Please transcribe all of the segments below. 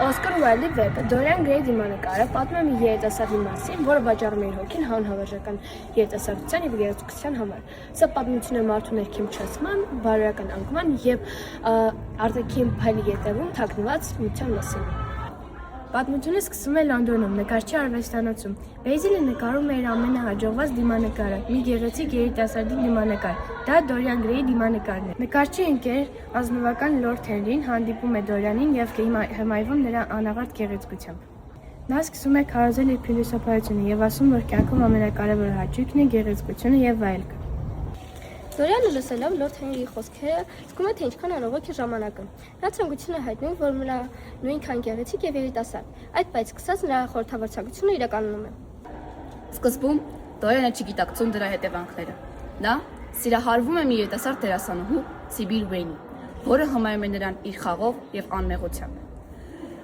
Օսկար Ուայլդի վեպը Դորիան Գրեյի դիմանկարը պատմում է մի երիտասարդի մասին, որը վաճառում է իր հոգին հանհավերժական երիտասարդության և գեղեցկության համար։ Սա պատմություն է մարդու ներքին փչացման, բարոյական անկման և արտաքին փայլի ետևում թաքնված միության մասին։ Պատմությունը սկսվում է Լոնդոնում, նկարչի արվեստանոցում։ Բեյզիլը նկարում է իր ամենահաջողված դիմանկարը՝ մի գեղեցիկ երիտասարդի դիմանկար։ Դա Դորիան Գրեյի դիմանկարն է։ Նկարչի ընկեր, ազնվական Լորդ Հենրին հանդիպում է Դորիանին և հմայվում նրա անաղարտ գեղեցկությամբ։ Նա սկսում է քարոզել իր փիլիսոփայությունը և ասում, որ կյանքում ամենակարևոր հաճույքն է գեղեցկությունը և վայելքը։ Դորիանը լսելով Լորդ Հենրիի խոսքերը զգում է, թե ինչքան անողոք է ժամանակը։ Նա ցանկություն է հայտնում, որ մնա նույնքան գեղեցիկ և երիտասարդ, այդ բայց սկսած նրա խորհրդավորցակությունը իրականում է։ Սկզբում Դորիանը չգիտակցում դրա հետևանքները։ Նա սիրահարվում է մի երիտասարդ դերասանուհու Սիբիլ Վեյնի, որը հմայում է նրան իր խաղով և անմեղությամբ։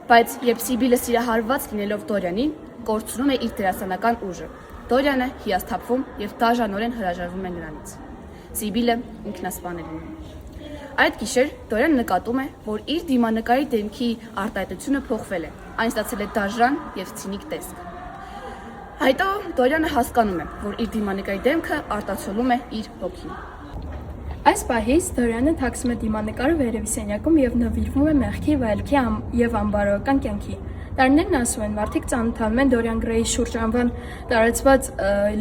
Բայց երբ Սիբիլը սիրահարված լինելով Դորիանին, կորցնում է իր դերասանական ուժը, Դորիանը հիասթափվում և դաժանորեն հրաժարվում է նրանից։ Սիբիլը ինքնասպան է լինում։ Այդ գիշեր Դորիանը նկատում է, որ իր դիմանկարի դեմքի արտահայտությունը փոխվել է, այն ստացել է դաժան և ցինիկ տեսք։ Հետո Դորիանը հասկանում է, որ իր դիմանկարի դեմքը արտացոլում է իր հոգին։ Այս պահից Դորիանը թաքցում է դիմանկարը վերևի սենյակում և նվիրվում է մեղքի, վայելքի և անբարոյական կյանքի։ Տարիներն անցնում են, մարդիկ ծանոթանում են Դորիան Գրեյի շուրջ անվան տարածված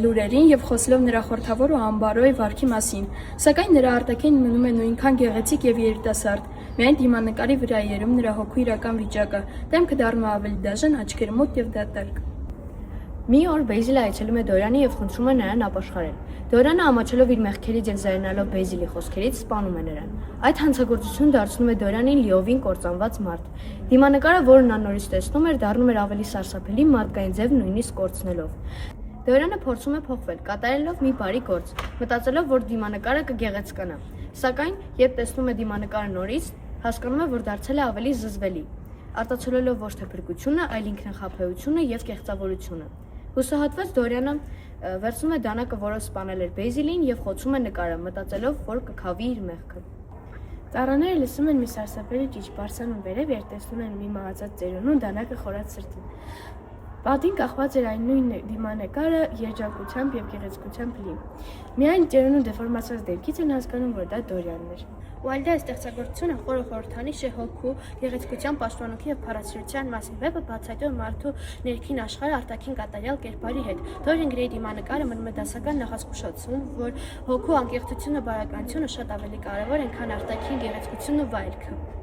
լուրերին և խոսելով նրա խորհրդավոր ու անբարոյ վարքի մասին, սակայն նրա արտաքինն մնում է նույնքան գեղեցիկ և երիտասարդ։ Միայն դիմանկարի վրա է երևում նրա հոգու իրական վիճակը, դեմքը դառնում է ավելի դաժան, աչքերը մութ և դատարկ։ Մի օր Բեյզիլը այցելում է Դորիանին և խնդրում է նրան ապաշխարել։ Դորիանը ամաչելով իր մեղքերից և զարմանալով Բեյզիլի խոսքերից, սպանում է նրան։ Այդ հանցագործությունը դարձնում է Դորիանին լիովին կործանված մարդ։ Դիմանկարը, որը նա նորից տեսնում էր, դառնում էր ավելի սարսափելի մարդկային ձև նույնիսկ կորցնելով։ Դորիանը փորձում է փոխվել, կատարելով մի բարի գործ, մտածելով, որ դիմանկարը կգեղեցկանա։ Սակայն, երբ տեսնում է դիմանկարը նորից, հասկանում է, որ դարձել է ավելի զզվելի, արտացոլելով ոչ թե փրկությունը, այլ ինքնախաբեությունը և կեղծավորությունը։ Հուսահատված Դորիանը վերցնում է դանակը, որով սպանել էր Բեյզիլին և խոցում է նկարը, մտածելով, որ կքավի իր մեղքը։ Ծառաները լսում են մի սարսափելի ճիչ, բարձրանում վերև և տեսնում են մի մահացած ծերունու դանակը խորած սրտին։ Պատին կախված էր այն նույն դիմանկարը երջանկությամբ և գեղեցկությամբ լի։ Միայն ծերունու դեֆորմացված դեմքից են հասկանում, որ դա Դորիանն էր։ Ուայլդի այս ստեղծագործությունը խորը խորհրդանիշ է հոգու, գեղեցկության, պաշտպանության և փառասիրության մասին։ Վեպը բացատրում է մարդու ներքին աշխարհը արտաքին կատարյալ կերպարի հետ։ Դորիան Գրեյի դիմանկարը մնում է դասական նախազգուշացում, որ հոգու անկեղծությունը, բարոյականությունը շատ ավելի կարևոր են, քան արտաքին գեղեցկությունն ու վայելքը։